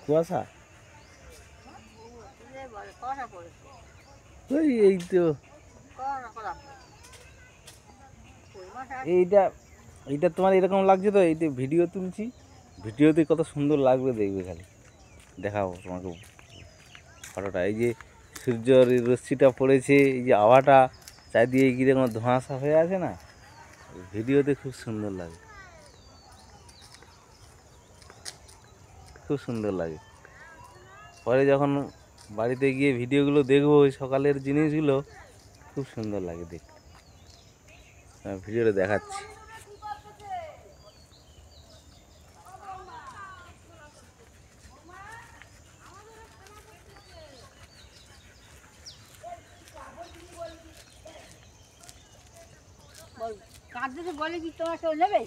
কুয়াশা ওই এই তো এইটা এইটা তোমার এরকম লাগছে তো, এইটা ভিডিও তুলছি, ভিডিওতে কত সুন্দর লাগবে দেখবে, খালি দেখাবো তোমাকে ফটোটা। এই যে সূর্যর রশ্মিটা পড়েছে, এই যে হাওয়াটা চারিদিকে কীরকম ধোঁয়াশা হয়ে আছে না, ভিডিওতে খুব সুন্দর লাগে, খুব সুন্দর লাগে। পরে যখন বাড়িতে গিয়ে ভিডিওগুলো দেখবো ওই সকালের জিনিসগুলো, খুব সুন্দর লাগে দেখতে। ভিডিওটা দেখাচ্ছি। কাঁদতে বলে কি তোমার কেউ নেবে?